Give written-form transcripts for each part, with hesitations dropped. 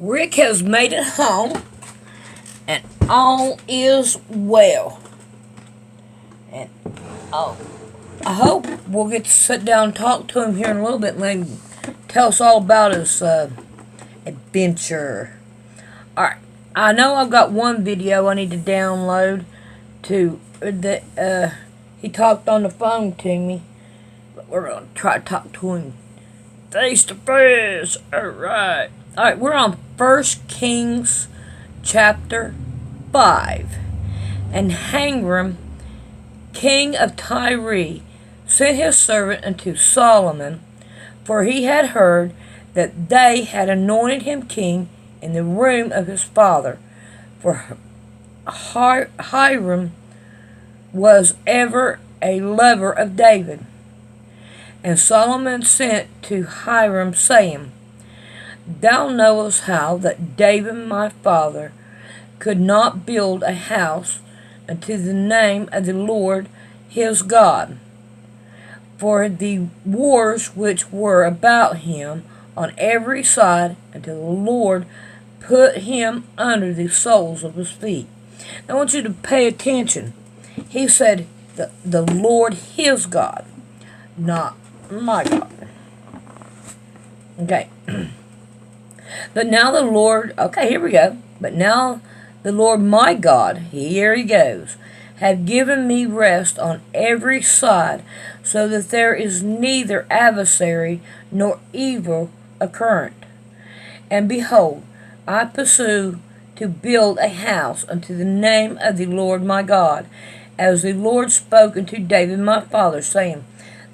Rick has made it home, and all is well. And oh, I hope we'll get to sit down and talk to him here in a little bit and let him tell us all about his adventure. Alright, I know I've got one video I need to download to that he talked on the phone to me, but we're going to try to talk to him face to face. Alright, we're on 1 Kings chapter 5. And Hiram, king of Tyre, sent his servant unto Solomon, for he had heard that they had anointed him king in the room of his father. For Hiram was ever a lover of David. And Solomon sent to Hiram, saying, Thou knowest how that David my father could not build a house unto the name of the Lord his God, for the wars which were about him on every side, until the Lord put him under the soles of his feet. I want you to pay attention. He said the Lord his God, not my God. Okay. But now the Lord, okay, here we go. But now the Lord my God, here he goes, have given me rest on every side, so that there is neither adversary nor evil occurrent. And behold, I pursue to build a house unto the name of the Lord my God, as the Lord spoke unto David my father, saying,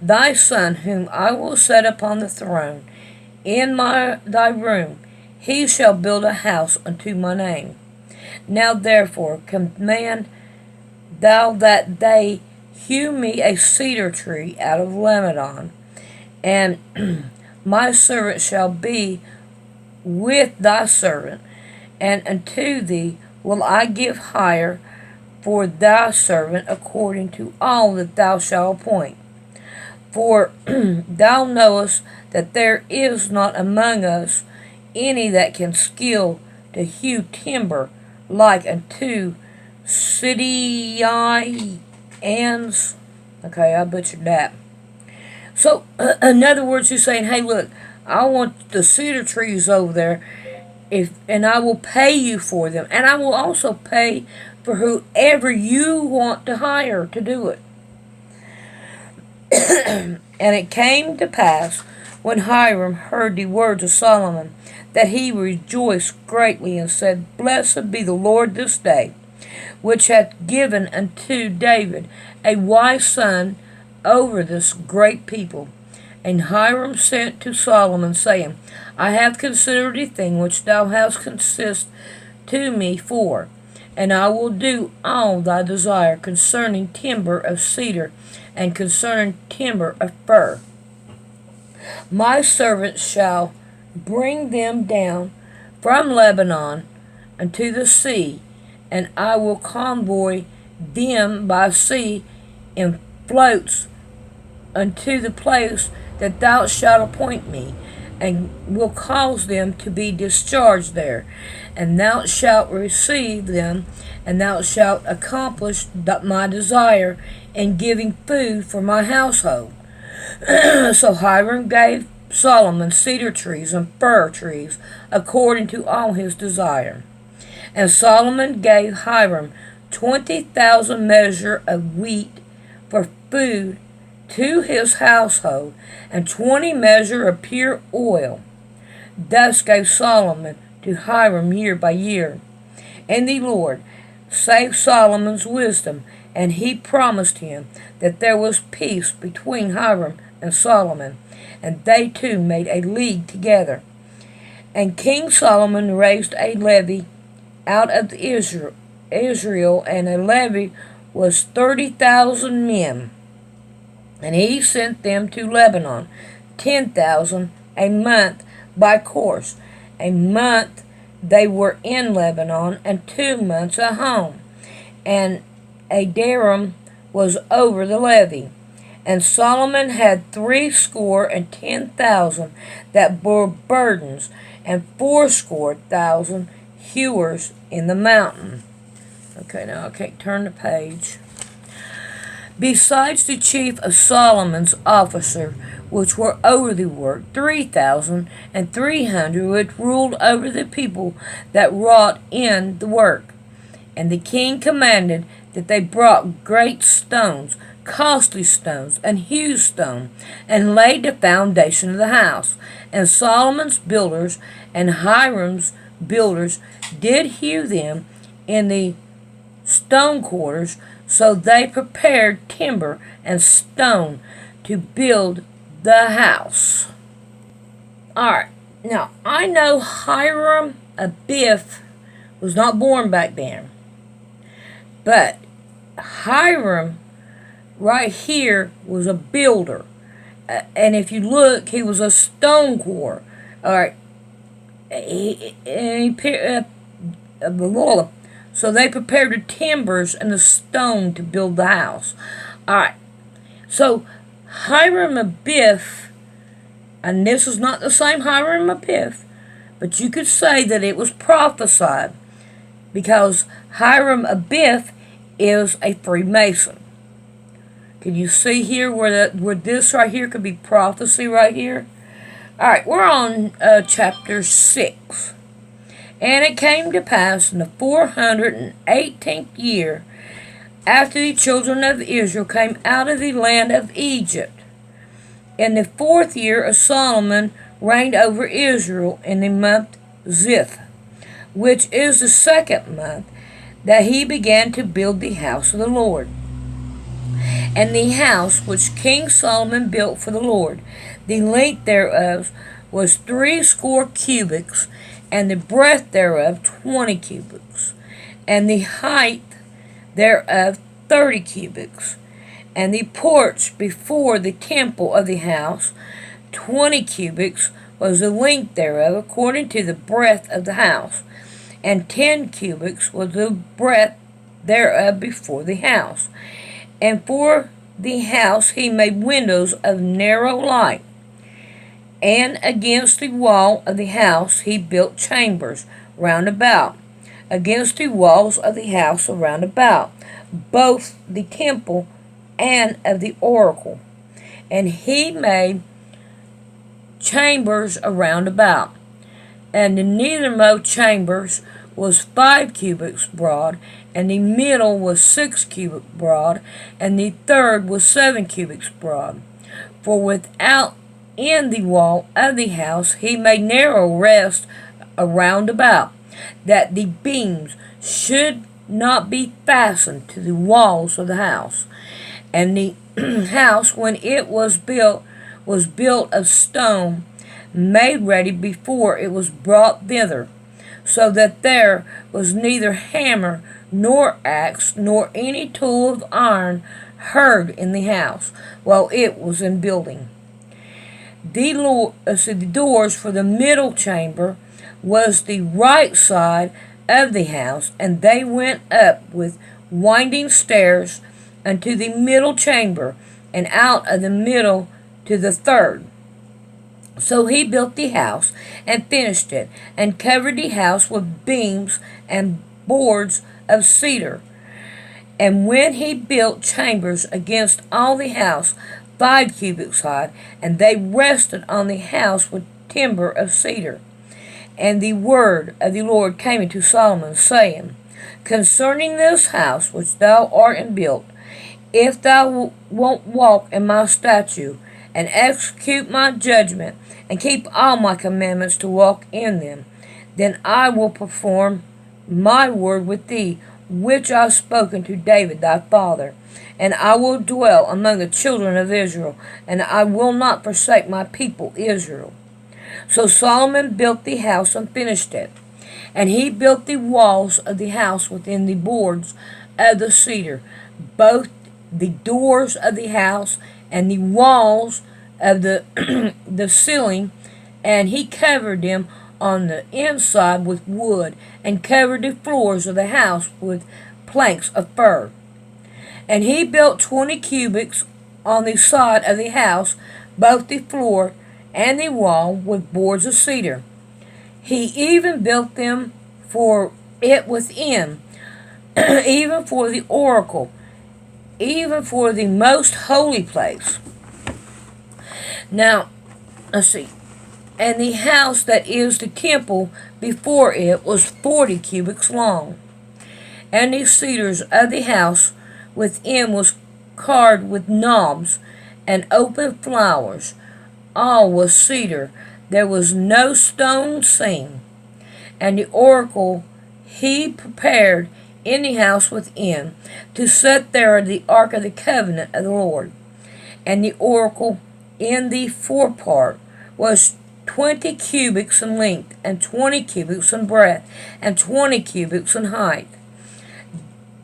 Thy son, whom I will set upon the throne in thy room, he shall build a house unto my name. Now therefore command thou that they hew me a cedar tree out of Lebanon, and my servant shall be with thy servant, and unto thee will I give hire for thy servant according to all that thou shalt appoint. For thou knowest that there is not among us any that can skill to hew timber like unto Sidonians. Okay, I butchered that. So, in other words, he's saying, hey, look, I want the cedar trees over there, and I will pay you for them. And I will also pay for whoever you want to hire to do it. And it came to pass, when Hiram heard the words of Solomon, that he rejoiced greatly, and said, Blessed be the Lord this day, which hath given unto David a wise son over this great people. And Hiram sent to Solomon, saying, I have considered the thing which thou hast consist to me for, and I will do all thy desire concerning timber of cedar, and concerning timber of fir. My servants shall bring them down from Lebanon unto the sea, and I will convoy them by sea in floats unto the place that thou shalt appoint me, and will cause them to be discharged there. And thou shalt receive them, and thou shalt accomplish my desire in giving food for my household. So Hiram gave Solomon cedar trees and fir trees according to all his desire. And Solomon gave Hiram 20,000 measures of wheat for food to his household, and 20 measures of pure oil. Thus gave Solomon to Hiram year by year. And the Lord saved Solomon's wisdom, and he promised him that there was peace between Hiram and Solomon, and they two made a league together. And King Solomon raised a levy out of Israel, and a levy was 30,000 men. And he sent them to Lebanon, 10,000 a month by course. A month they were in Lebanon, and 2 months at home. And a dirham was over the levy. And Solomon had 70,000 that bore burdens, and 80,000 hewers in the mountain. Okay, now I can't turn the page. Besides the chief of Solomon's officers, which were over the work, 3,300 which ruled over the people that wrought in the work. And the king commanded that they brought great stones, costly stones, and hewed stone, and laid the foundation of the house. And Solomon's builders and Hiram's builders did hew them in the stone quarters, so they prepared timber and stone to build the house. Alright, now I know Hiram Abiff was not born back then, but Hiram right here was a builder. And if you look, he was a stone quarter. Alright, so they prepared the timbers and the stone to build the house. Alright, so Hiram Abiff, and this is not the same Hiram Abiff, but you could say that it was prophesied, because Hiram Abiff is a Freemason. Can you see here where this right here could be prophecy right here? Alright, we're on chapter 6. And it came to pass in the 418th year, after the children of Israel came out of the land of Egypt, in the 4th year of Solomon reigned over Israel in the month Ziph, which is the 2nd month, that he began to build the house of the Lord. And the house which King Solomon built for the Lord, the length thereof was 80 cubits, and the breadth thereof 20 cubits, and the height thereof 30 cubits, and the porch before the temple of the house 20 cubits was the length thereof according to the breadth of the house, and 10 cubits was the breadth thereof before the house. And for the house he made windows of narrow light. And against the wall of the house he built chambers round about, against the walls of the house around about, both the temple and of the oracle. And he made chambers around about. And the nethermost chambers was 5 cubits broad, and the middle was 6 cubits broad, and the third was 7 cubits broad. For without in the wall of the house he made narrow rest around about, that the beams should not be fastened to the walls of the house. And the house, when it was built of stone, made ready before it was brought thither, so that there was neither hammer nor axe nor any tool of iron heard in the house while it was in building. The doors for the middle chamber was the right side of the house, and they went up with winding stairs unto the middle chamber, and out of the middle to the third. So he built the house, and finished it, and covered the house with beams and boards of cedar. And when he built chambers against all the house, 5 cubits high, and they rested on the house with timber of cedar. And the word of the Lord came unto Solomon, saying, Concerning this house which thou art in built, if thou wilt walk in my statute, and execute my judgment, and keep all my commandments to walk in them, then I will perform my word with thee, which I have spoken to David thy father. And I will dwell among the children of Israel, and I will not forsake my people Israel. So Solomon built the house and finished it. And he built the walls of the house within the boards of the cedar, both the doors of the house and the walls of the the ceiling, and he covered them on the inside with wood, and covered the floors of the house with planks of fir. And he built 20 cubits on the side of the house, both the floor and the wall with boards of cedar. He even built them for it within, even for the oracle, even for the most holy place. Now, let's see. And the house that is the temple before it was 40 cubits long. And the cedars of the house within was carved with knobs and open flowers. All was cedar. There was no stone seen. And the oracle he prepared in the house within, to set there the ark of the covenant of the Lord. And the oracle in the forepart was 20 cubits in length, and 20 cubits in breadth, and 20 cubits in height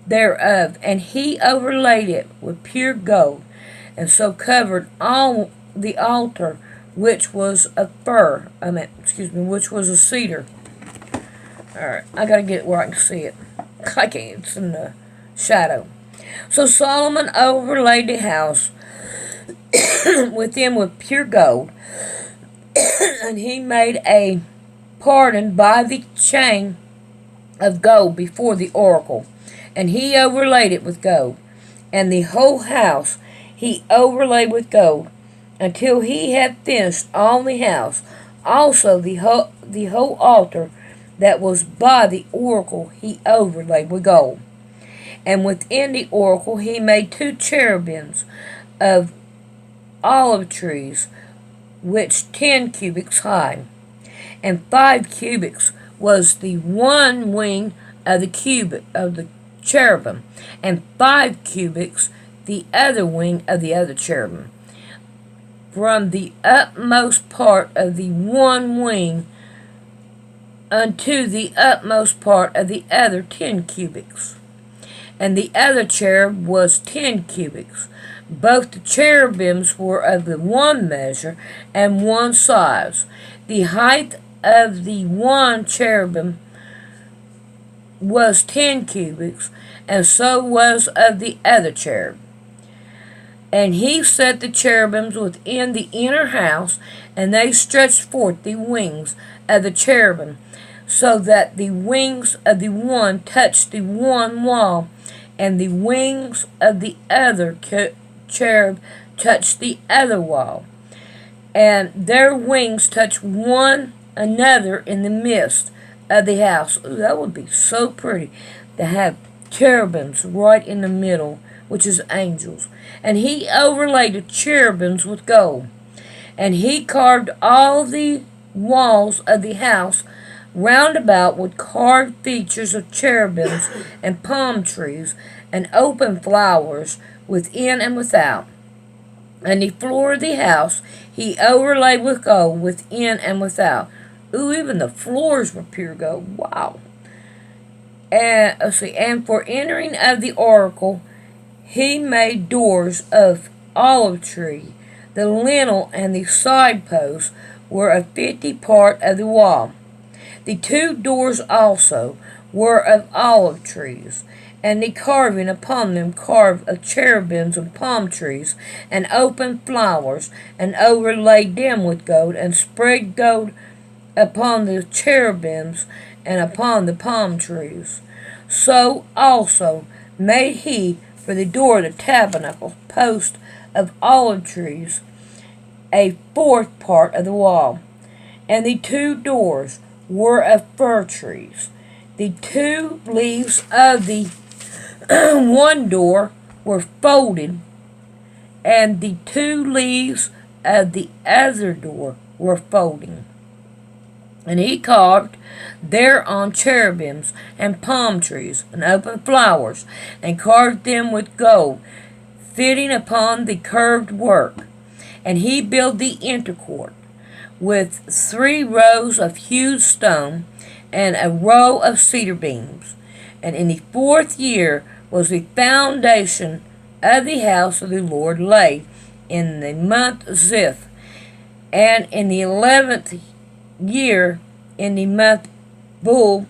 thereof. And he overlaid it with pure gold, and so covered all the altar, which was a which was a cedar. Alright, I gotta get it where I can see it. I can't, it's in the shadow. So Solomon overlaid the house within with pure gold, and he made a pardon by the chain of gold before the oracle, and he overlaid it with gold. And the whole house he overlaid with gold, until he had finished all the house. Also the whole altar that was by the oracle he overlaid with gold. And within the oracle he made 2 cherubims of olive trees, which 10 cubits high, and 5 cubits was the one wing of the cherubim, and 5 cubits the other wing of the other cherubim. From the utmost part of the one wing unto the utmost part of the other 10 cubits. And the other cherub was 10 cubits. Both the cherubims were of the one measure and one size. The height of the one cherubim was 10 cubits, and so was of the other cherub. And he set the cherubims within the inner house, and they stretched forth the wings of the cherubim, so that the wings of the one touched the one wall, and the wings of the other cherub touched the other wall. And their wings touched one another in the midst of the house. Ooh, that would be so pretty to have cherubims right in the middle, which is angels. And he overlaid the cherubims with gold. And he carved all the walls of the house round about with carved features of cherubims and palm trees and open flowers within and without. And the floor of the house he overlaid with gold within and without. Ooh, even the floors were pure gold. Wow. And and for entering of the oracle he made doors of olive tree. The lintel and the side posts were a 50 part of the wall. The 2 doors also were of olive trees, and the carving upon them carved of cherubims and palm trees, and open flowers, and overlaid them with gold, and spread gold upon the cherubims and upon the palm trees. So also made he for the door of the tabernacle post of olive trees, a 4th part of the wall. And the 2 doors were of fir trees. The 2 leaves of the one door were folded, and the 2 leaves of the other door were folding. And he carved thereon cherubims and palm trees and open flowers, and carved them with gold, fitting upon the curved work. And he built the intercourt with 3 rows of hewed stone and a row of cedar beams. And in the 4th year was the foundation of the house of the Lord laid, in the month Ziph. And in the 11th year, in the month Bul,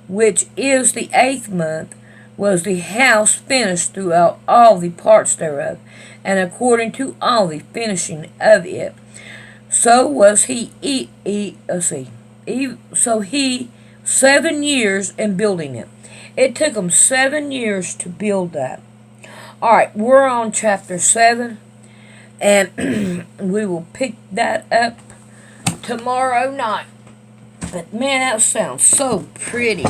which is the 8th month, was the house finished throughout all the parts thereof, and according to all the finishing of it. So was he So he 7 years in building it. It took him 7 years to build that. All right, we're on chapter 7, and we will pick that up tomorrow night. But man, that sounds so pretty.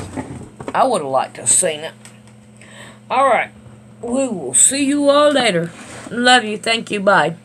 I would have liked to have seen it. All right, we will see you all later. Love you. Thank you. Bye.